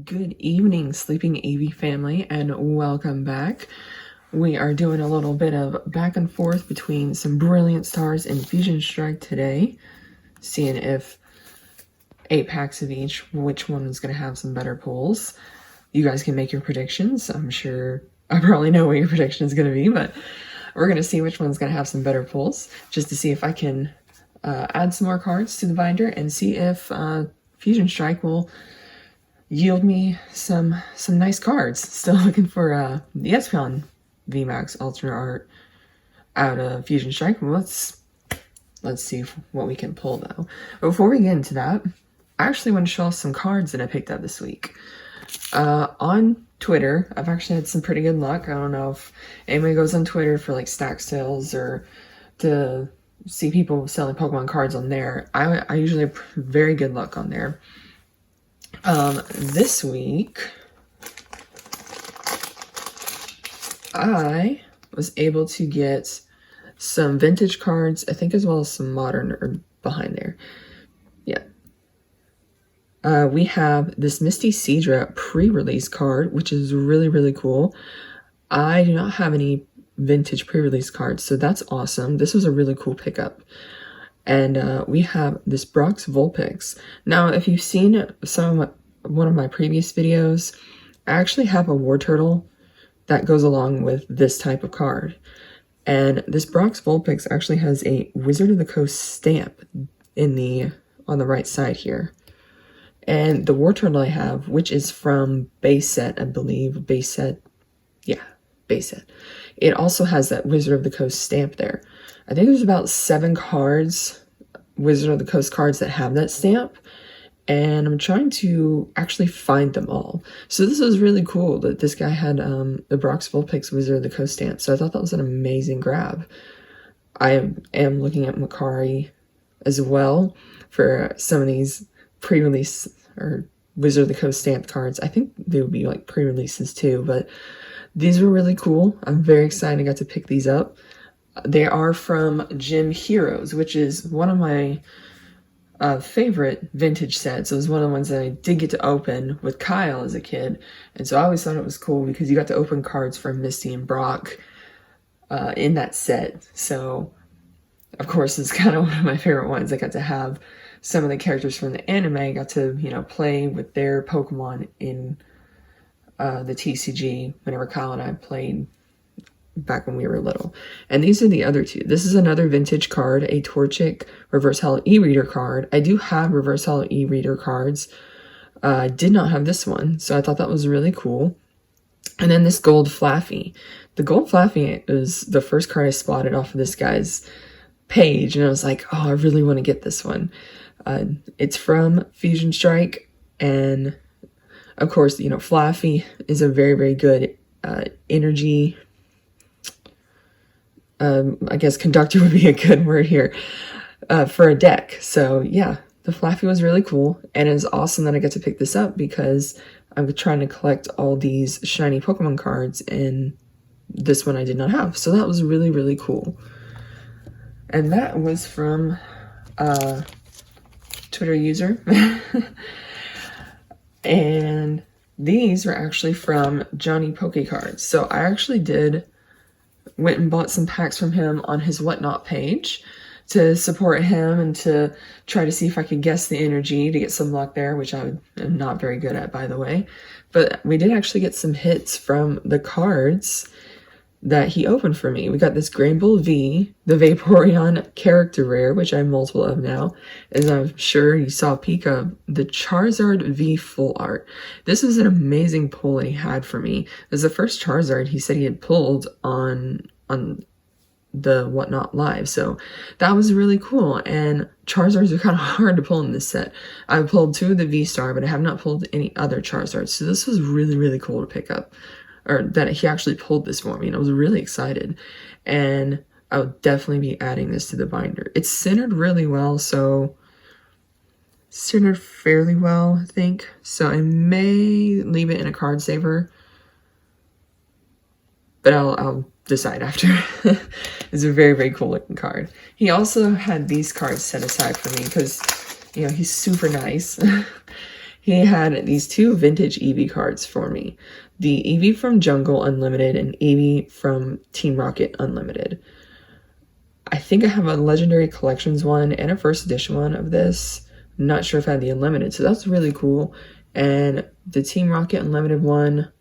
Good evening, Sleeping Evie family, and welcome back. We are doing a little bit of back and forth between some Brilliant Stars and Fusion Strike today, seeing if 8 packs of each, which one is going to have some better pulls. You guys can make your predictions. I'm sure I probably know what your prediction is going to be, but we're going to see which one's going to have some better pulls, just to see if I can add some more cards to the binder and see if Fusion Strike will yield me some nice cards. Still looking for the Espeon VMAX alternate art out of Fusion Strike. Let's see what we can pull though. But before we get into that, I actually want to show off some cards that I picked up this week. On Twitter, I've actually had some pretty good luck. I don't know if anybody goes on Twitter for like stack sales or to see people selling Pokemon cards on there. I usually have very good luck on there. This week, I was able to get some vintage cards, I think, as well as some modern or behind there. Yeah. We have this Misty Seadra pre-release card, which is really, really cool. I do not have any vintage pre-release cards, so that's awesome. This was a really cool pickup. And we have this Brock's Vulpix. Now, if you've seen one of my previous videos, I actually have a War Turtle that goes along with this type of card. And this Brock's Vulpix actually has a Wizard of the Coast stamp on the right side here. And the War Turtle I have, which is from base set, I believe, base set. Yeah, base set. It also has that Wizard of the Coast stamp there. I think there's about 7 cards, Wizard of the Coast cards, that have that stamp. And I'm trying to actually find them all. So this was really cool that this guy had the Brock's Vulpix Wizard of the Coast stamp. So I thought that was an amazing grab. I am looking at Mercari as well for some of these pre-release or Wizard of the Coast stamped cards. I think they would be like pre-releases too, but these were really cool. I'm very excited I got to pick these up. They are from Gym Heroes, which is one of my favorite vintage sets. It was one of the ones that I did get to open with Kyle as a kid. And so I always thought it was cool because you got to open cards from Misty and Brock in that set. So, of course, it's kind of one of my favorite ones. I got to have some of the characters from the anime. I got to, play with their Pokemon in the TCG whenever Kyle and I played back when we were little. And these are the other two. This is another vintage card, a Torchic Reverse Holo E-Reader card. I do have Reverse Holo E-Reader cards. I did not have this one, so I thought that was really cool. And then this Gold Flaffy. The Gold Flaffy is the first card I spotted off of this guy's page, and I was like, oh, I really want to get this one. It's from Fusion Strike, and of course, Flaffy is a very, very good energy. I guess conductor would be a good word here for a deck. So yeah, the Flaffy was really cool, and it's awesome that I get to pick this up because I'm trying to collect all these shiny Pokemon cards, and this one I did not have. So that was really, really cool. And that was from Twitter user. And these were actually from Johnny Poke Cards. So I actually went and bought some packs from him on his Whatnot page to support him and to try to see if I could guess the energy to get some luck there, which I am not very good at, by the way. But we did actually get some hits from the cards that he opened for me. We got this Granbull V, the Vaporeon character rare, which I have multiple of now, as I'm sure you saw a peek of, the Charizard V full art. This is an amazing pull that he had for me. It was the first Charizard he said he had pulled on the Whatnot Live, so that was really cool. And Charizards are kind of hard to pull in this set. I've pulled 2 of the V-Star, but I have not pulled any other Charizards, so this was really, really cool to pick up. Or that he actually pulled this for me, and I was really excited. And I would definitely be adding this to the binder. It's centered really well, so centered fairly well, I think. So I may leave it in a card saver, but I'll decide after. It's a very, very cool looking card. He also had these cards set aside for me because, he's super nice. he had these two vintage Eevee cards for me. The Eevee from Jungle Unlimited and Eevee from Team Rocket Unlimited. I think I have a Legendary Collections one and a first edition one of this. I'm not sure if I had the Unlimited, so that's really cool. And the Team Rocket Unlimited one,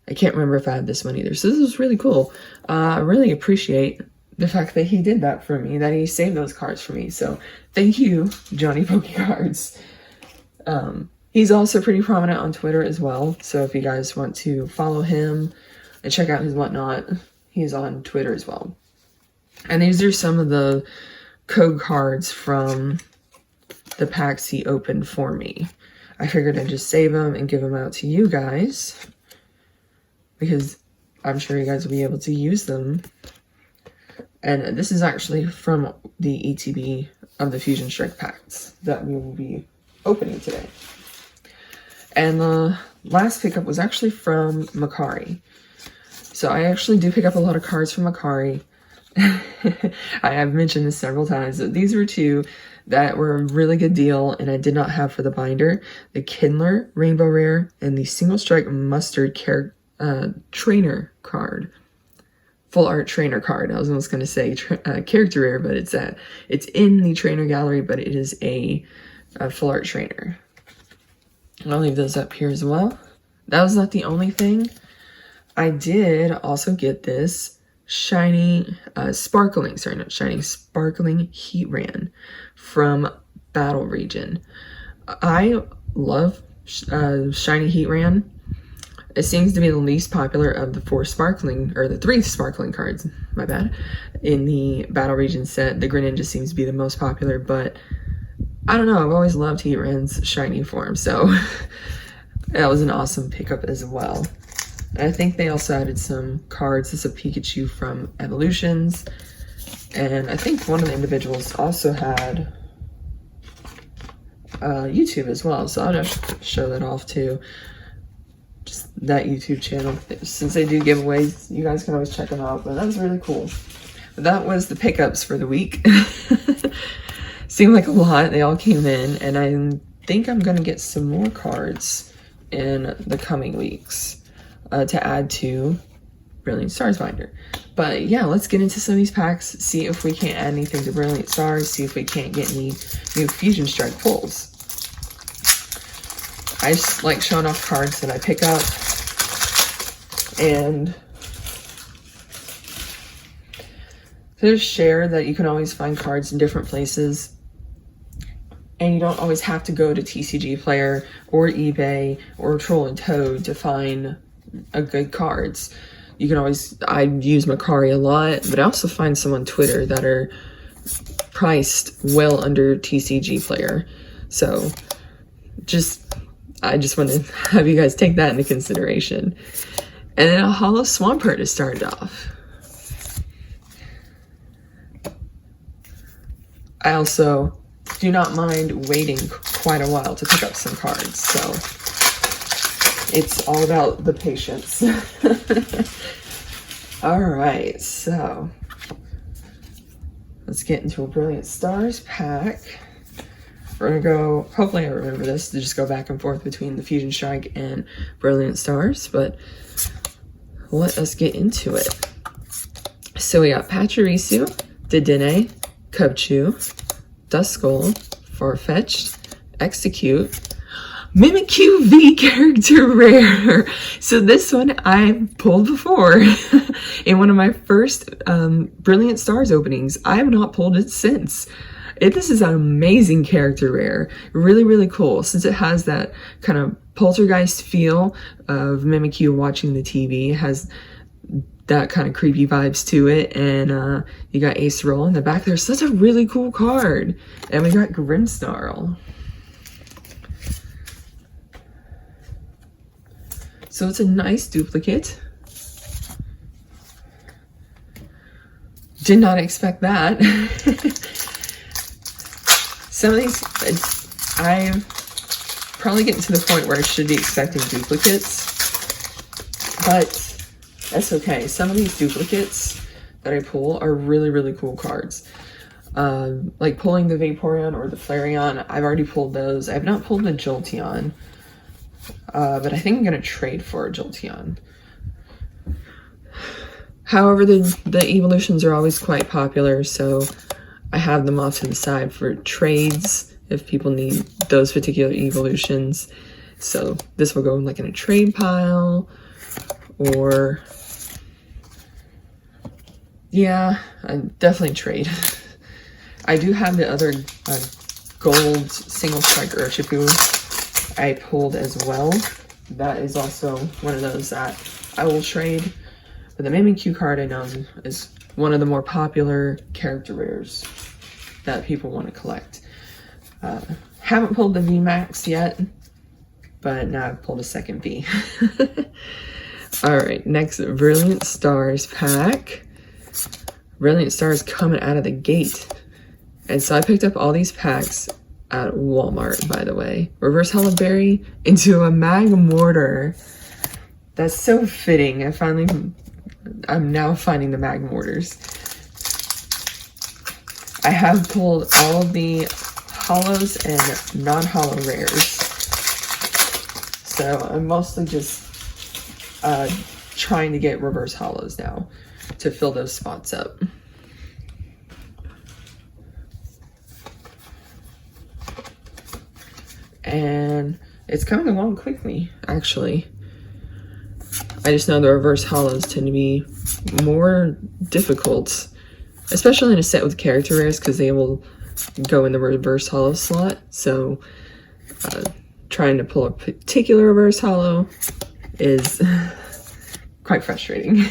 I can't remember if I had this one either. So this was really cool. I really appreciate the fact that he did that for me, that he saved those cards for me. So thank you, Johnny Pokecards. He's also pretty prominent on Twitter as well. So if you guys want to follow him and check out his whatnot, he's on Twitter as well. And these are some of the code cards from the packs he opened for me. I figured I'd just save them and give them out to you guys, because I'm sure you guys will be able to use them. And this is actually from the ETB of the Fusion Strike packs that we will be opening today. And the last pickup was actually from Mercari. So I actually do pick up a lot of cards from Mercari. I have mentioned this several times. These were two that were a really good deal and I did not have for the binder. The Kindler Rainbow Rare and the Single Strike Mustard Trainer card. Full art trainer card. I was almost going to say character rare, but it's in the trainer gallery, but it is a full art trainer. I'll leave those up here as well. That was not the only thing. I did also get this sparkling Heat Ran from Battle Region. I love shiny Heat Ran. It seems to be the least popular of the the three sparkling cards, my bad, in the Battle Region set. The Greninja seems to be the most popular, but I don't know, I've always loved Heat Ran's shiny form, so that was an awesome pickup as well. And I think they also added some cards. This is a Pikachu from Evolutions, and I think one of the individuals also had YouTube as well, so I'll just show that off too. Just that YouTube channel. Since they do giveaways, you guys can always check them out, but that was really cool. But that was the pickups for the week. Seemed like a lot. They all came in, and I think I'm going to get some more cards in the coming weeks to add to Brilliant Stars binder. But yeah, let's get into some of these packs, see if we can't add anything to Brilliant Stars, see if we can't get any new Fusion Strike pulls. I just like showing off cards that I pick up, and there's share that you can always find cards in different places, and you don't always have to go to TCG Player or eBay or Troll and Toad to find a good cards. You can always, I use Mercari a lot, but I also find some on Twitter that are priced well under TCG Player. So I just want to have you guys take that into consideration. And then a Hollow Swampert to start off. I also do not mind waiting quite a while to pick up some cards, so it's all about the patience. Alright, so let's get into a Brilliant Stars pack. We're gonna go, hopefully I remember this, to just go back and forth between the Fusion Strike and Brilliant Stars, but let us get into it. So we got Pachirisu, Dedenne, Cubchoo, Duskull, Farfetch'd, Execute, Mimikyu V character rare. So this one I pulled before in one of my first Brilliant Stars openings. I have not pulled it since. This is an amazing character rare. Really, really cool. Since it has that kind of poltergeist feel of Mimikyu watching the TV. It has that kind of creepy vibes to it. And you got Ace Roll in the back there. Such a really cool card. And we got Grimmsnarl. So it's a nice duplicate. Did not expect that. Some of these, I'm probably getting to the point where I should be expecting duplicates, but that's okay. Some of these duplicates that I pull are really, really cool cards. like pulling the Vaporeon or the Flareon. I've already pulled those. I've not pulled the Jolteon, but I think I'm going to trade for a Jolteon. However, the evolutions are always quite popular, so I have them off to the side for trades if people need those particular evolutions. So this will go like in a trade pile, or yeah, I definitely trade. I do have the other gold single strike Urshifu I pulled as well. That is also one of those that I will trade. But the Mimikyu card I know is one of the more popular character rares that people want to collect. Haven't pulled the VMAX yet, but now I've pulled a second V. Alright, next Brilliant Stars pack. Brilliant Stars coming out of the gate. And so I picked up all these packs at Walmart, by the way. Reverse Hollow Berry into a Magmortar. That's so fitting. I'm now finding the Magmortars. I have pulled all of the hollows and non-hollow rares. So I'm mostly just trying to get reverse hollows now to fill those spots up. And it's coming along quickly, actually. I just know the reverse hollows tend to be more difficult, especially in a set with character rares, because they will go in the reverse hollow slot. So trying to pull a particular reverse hollow is quite frustrating.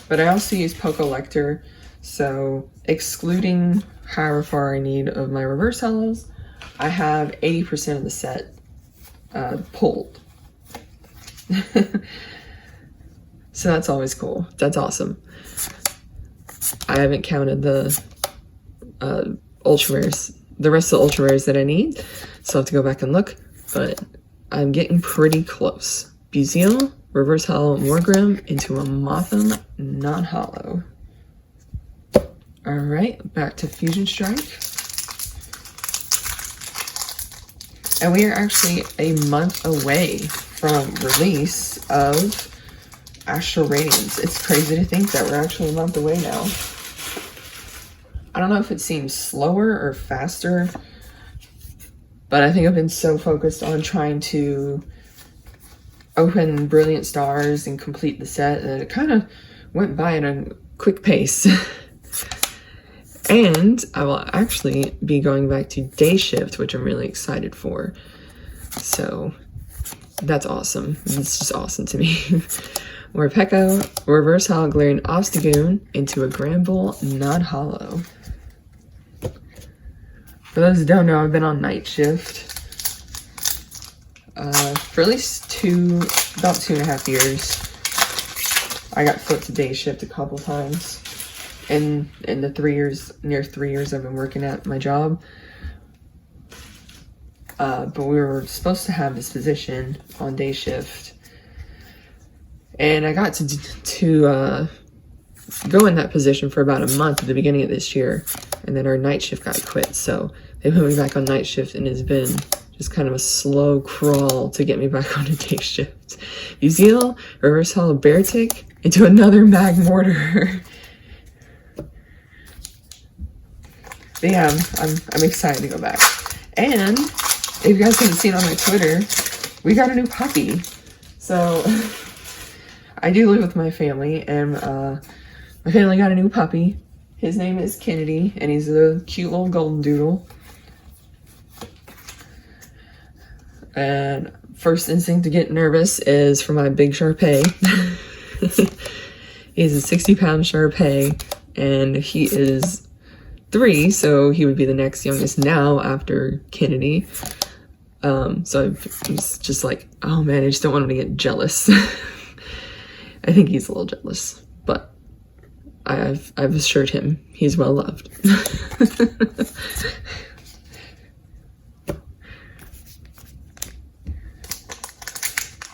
But I also use Pokelector, so excluding however far I need of my reverse hollows, I have 80% of the set pulled. So that's always cool. That's awesome. I haven't counted the ultra rares, the rest of the ultra rares that I need, so I have to go back and look, but I'm getting pretty close. Buzeal, reverse hollow Morgrem into a Mothim non-hollow. Alright, back to Fusion Strike. And we are actually a month away from release of Astral Radiance. It's crazy to think that we're actually a month away now. I don't know if it seems slower or faster, but I think I've been so focused on trying to open Brilliant Stars and complete the set that it kind of went by at a quick pace. And I will actually be going back to Day Shift, which I'm really excited for. So that's awesome. It's just awesome to me. Morpeko, reverse hollow Galarian Obstagoon into a Granbull non-hollow. For those who don't know, I've been on night shift for at least about 2.5 years. I got flipped to day shift a couple times in the near 3 years I've been working at my job. But we were supposed to have this position on day shift, and I got to go in that position for about a month at the beginning of this year, and then our night shift got quit, so they put me back on night shift, and it's been just kind of a slow crawl to get me back on a day shift. Buzeal, reverse hollow Beartic into another Magmortar. But yeah, I'm excited to go back. And if you guys haven't seen on my Twitter, we got a new puppy. So I do live with my family, and my family got a new puppy. His name is Kennedy, and he's a cute little golden doodle. And first instinct to get nervous is for my big Sharpei. He's a 60-pound Sharpei, and he is 3, so he would be the next youngest now after Kennedy. So he's just like, oh man, I just don't want him to get jealous. I think he's a little jealous, but I've assured him he's well loved.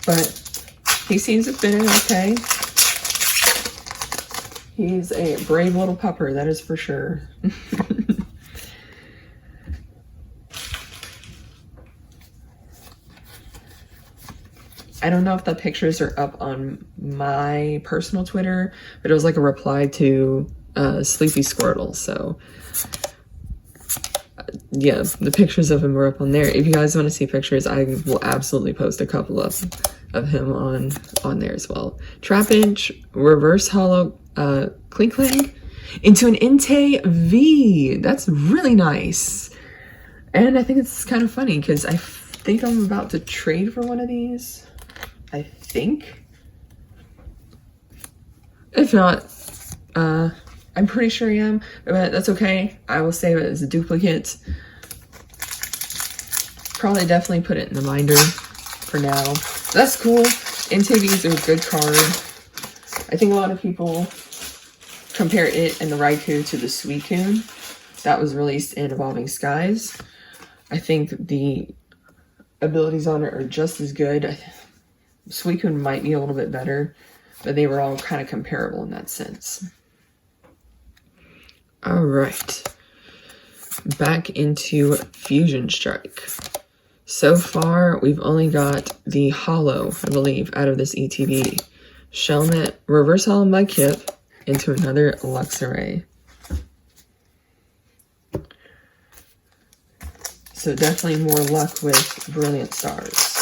But He seems to fit in okay. He's a brave little pupper, that is for sure. I don't know if the pictures are up on my personal Twitter, but it was like a reply to Sleepy Squirtle. So yeah, the pictures of him were up on there. If you guys want to see pictures, I will absolutely post a couple of him on there as well. Trapinch, reverse hollow, Clink Clink into an Entei V. That's really nice. And I think it's kind of funny because I think I'm about to trade for one of these. I think. If not, I'm pretty sure I am, but that's okay. I will save it as a duplicate. Probably definitely put it in the binder for now. That's cool. NTVs are a good card. I think a lot of people compare it and the Raikou to the Suicune that was released in Evolving Skies. I think the abilities on it are just as good. Suicune might be a little bit better, but they were all kind of comparable in that sense. All right, back into Fusion Strike. So far, we've only got the Hollow, I believe, out of this ETB. Shelmet, Reverse Hollow by Kip into another Luxray. So definitely more luck with Brilliant Stars.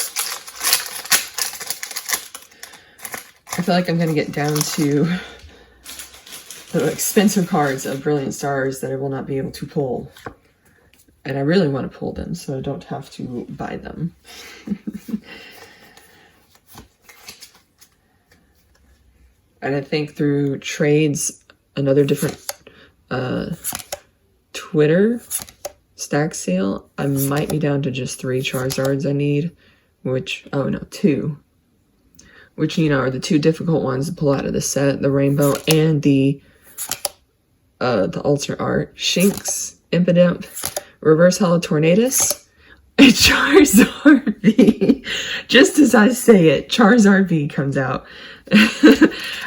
I feel like I'm going to get down to the expensive cards of Brilliant Stars that I will not be able to pull. And I really want to pull them, so I don't have to buy them. And I think through trades, another different Twitter stack sale, I might be down to just 3 Charizards I need, which, oh no, 2. Which, you know, are the 2 difficult ones to pull out of the set, the Rainbow and the alternate art. Shinx, Impidimp, Reverse Hollow Tornadus, and Charizard V. Just as I say it, Charizard V comes out.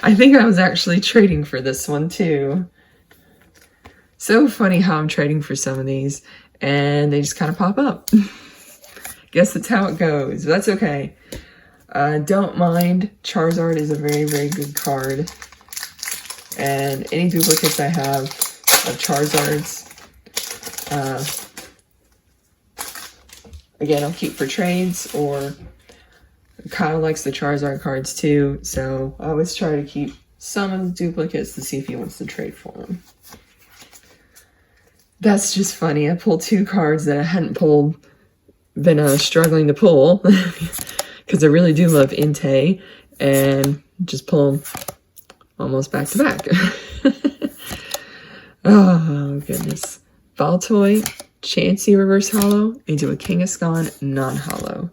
I think I was actually trading for this one too. So funny how I'm trading for some of these and they just kind of pop up. Guess that's how it goes. That's okay. Don't mind. Charizard is a very, very good card. And any duplicates I have of Charizards, again, I'll keep for trades, or Kyle likes the Charizard cards too, so I always try to keep some of the duplicates to see if he wants to trade for them. That's just funny. I pulled 2 cards that I hadn't been struggling to pull. Because I really do love Entei, and just pull them almost back to back. Oh, goodness. Baltoy, Chansey Reverse Hollow into a Kangaskhan non-hollow.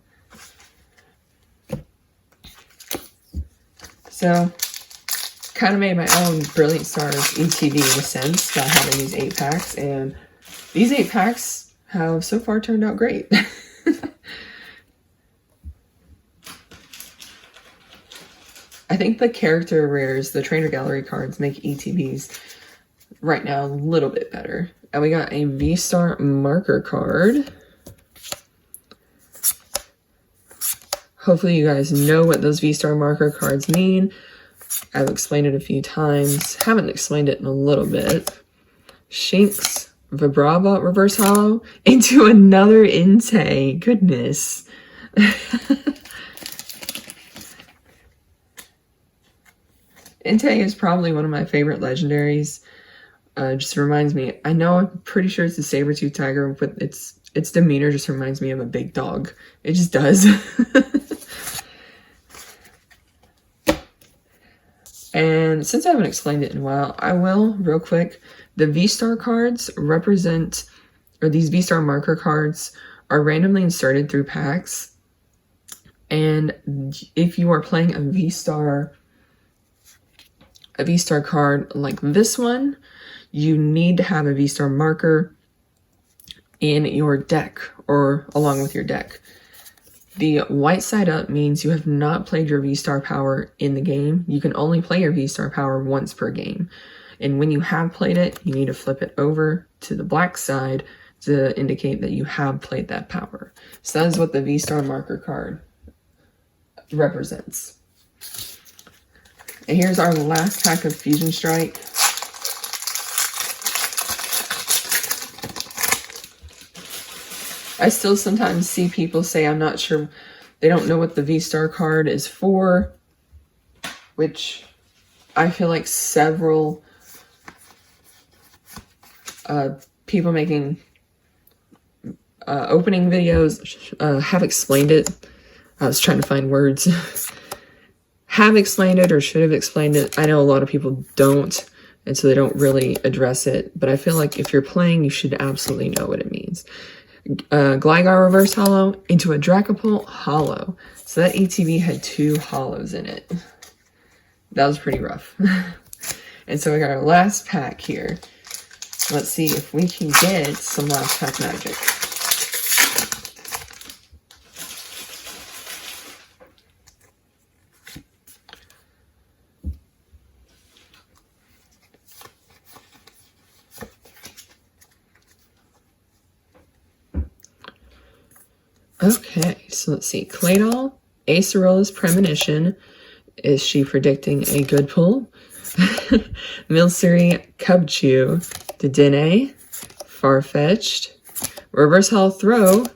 So, kind of made my own Brilliant Stars ETB in a sense by having these 8 packs, and these 8 packs have so far turned out great. I think the character rares, the trainer gallery cards, make ETBs right now a little bit better. And we got a V-Star marker card. Hopefully you guys know what those V-Star marker cards mean. I've explained it a few times. Haven't explained it in a little bit. Shinx, Vibrava Reverse Hollow into another Entei. Goodness. Entei is probably one of my favorite legendaries. Just reminds me, I know I'm pretty sure it's a saber-tooth tiger, but its demeanor just reminds me of a big dog. It just does. And since I haven't explained it in a while, I will, real quick. The V-Star cards represent, or these V-Star marker cards are randomly inserted through packs. And if you are playing a V-Star card like this one, you need to have a V-Star marker in your deck or along with your deck. The white side up means you have not played your V-Star power in the game. You can only play your V-Star power once per game. And when you have played it, you need to flip it over to the black side to indicate that you have played that power. So that is what the V-Star marker card represents. And here's our last pack of Fusion Strike. I still sometimes see people say, I'm not sure, they don't know what the V-Star card is for, which I feel like several people making opening videos have explained it. I was trying to find words. Have explained it or should have explained it. I know a lot of people don't, and so they don't really address it, but I feel like if you're playing, you should absolutely know what it means. Gligar reverse hollow into a Dracopult hollow. So that ETB had 2 hollows in it. That was pretty rough. And so we got our last pack here. Let's see if we can get some last pack magic. Okay, so let's see. Claydol, Acerolla's Premonition. Is she predicting a good pull? Milcery, Cubchoo, Dedenne, Farfetch'd, Reverse Hollow Throw,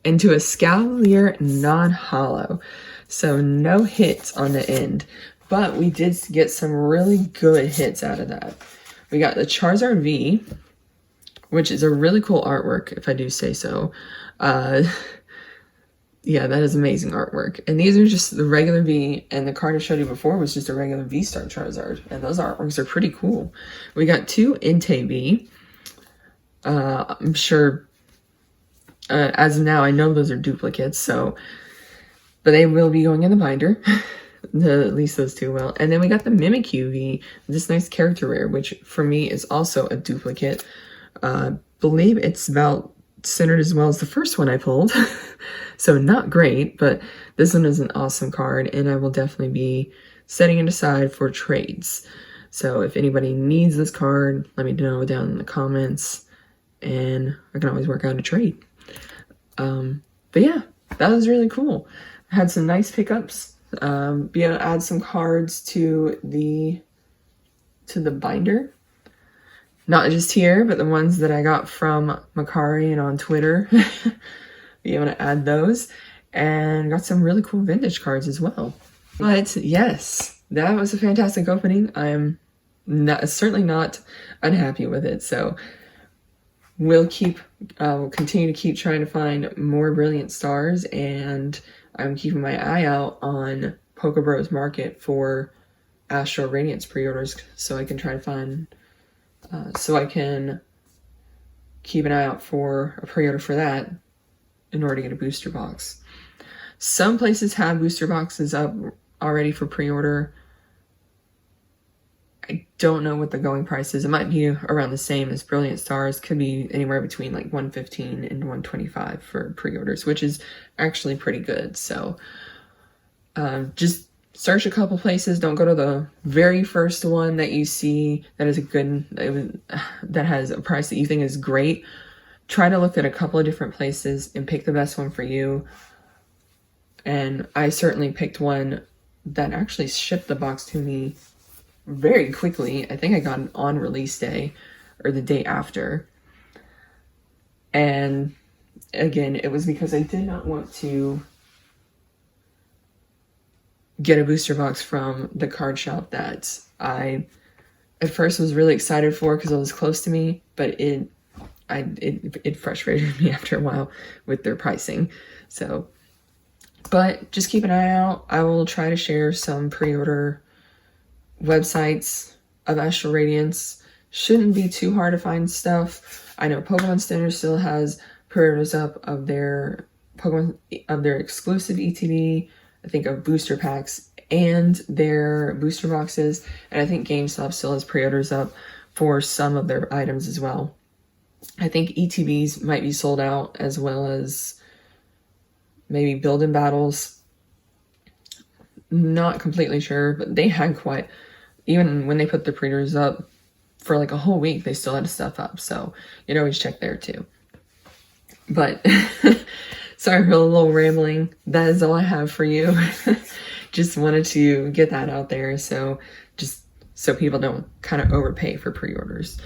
into a Scavalier non-hollow. So no hits on the end, but we did get some really good hits out of that. We got the Charizard V, which is a really cool artwork, if I do say so. Yeah, that is amazing artwork. And these are just the regular V, and the card I showed you before was just a regular V-Star Charizard. And those artworks are pretty cool. We got 2 Entei V. I'm sure, as of now, I know those are duplicates, so, but they will be going in the binder. At least those 2 will. And then we got the Mimikyu V, this nice character rare, which for me is also a duplicate. Believe it's about centered as well as the first one I pulled. So not great, but this one is an awesome card, and I will definitely be setting it aside for trades. So if anybody needs this card, let me know down in the comments, and I can always work out a trade. But yeah, that was really cool. I had some nice pickups. Be able to add some cards to the binder. Not just here, but the ones that I got from Mercari and on Twitter. Be able to add those. And got some really cool vintage cards as well. But yes, that was a fantastic opening. I'm certainly not unhappy with it. So we'll continue to keep trying to find more brilliant stars. And I'm keeping my eye out on Pokebros Market for Astral Radiance pre-orders. So I can try to find... so I can keep an eye out for a pre-order for that in order to get a booster box. Some places have booster boxes up already for pre-order. I don't know what the going price is. It might be around the same as Brilliant Stars. Could be anywhere between like $115 and $125 for pre-orders, which is actually pretty good. So just search a couple places. Don't go to the very first one that you see that is that has a price that you think is great. Try to look at a couple of different places and pick the best one for you. And I certainly picked one that actually shipped the box to me very quickly. I think I got it on release day or the day after. And again, it was because I did not want to get a booster box from the card shop that I at first was really excited for because it was close to me, but it frustrated me after a while with their pricing. So, but just keep an eye out. I will try to share some pre-order websites of Astral Radiance. Shouldn't be too hard to find stuff. I know Pokemon Center still has pre-orders up of their exclusive ETB, I think of booster packs and their booster boxes. And I think GameStop still has pre-orders up for some of their items as well. I think ETBs might be sold out as well as maybe building battles. Not completely sure, but they had quite, even when they put the pre-orders up for like a whole week, they still had stuff up. So you'd always check there too. But sorry for a little rambling. That is all I have for you. Just wanted to get that out there. So just so people don't kind of overpay for pre-orders.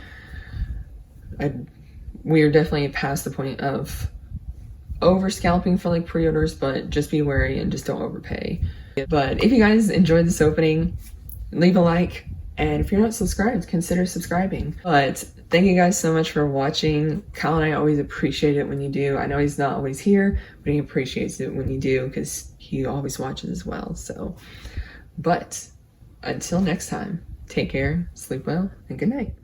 We are definitely past the point of over scalping for like pre-orders, but just be wary and just don't overpay. But if you guys enjoyed this opening, leave a like, and if you're not subscribed, consider subscribing. But thank you guys so much for watching. Kyle and I always appreciate it when you do. I know he's not always here, but he appreciates it when you do because he always watches as well. So, but until next time, take care, sleep well, and good night.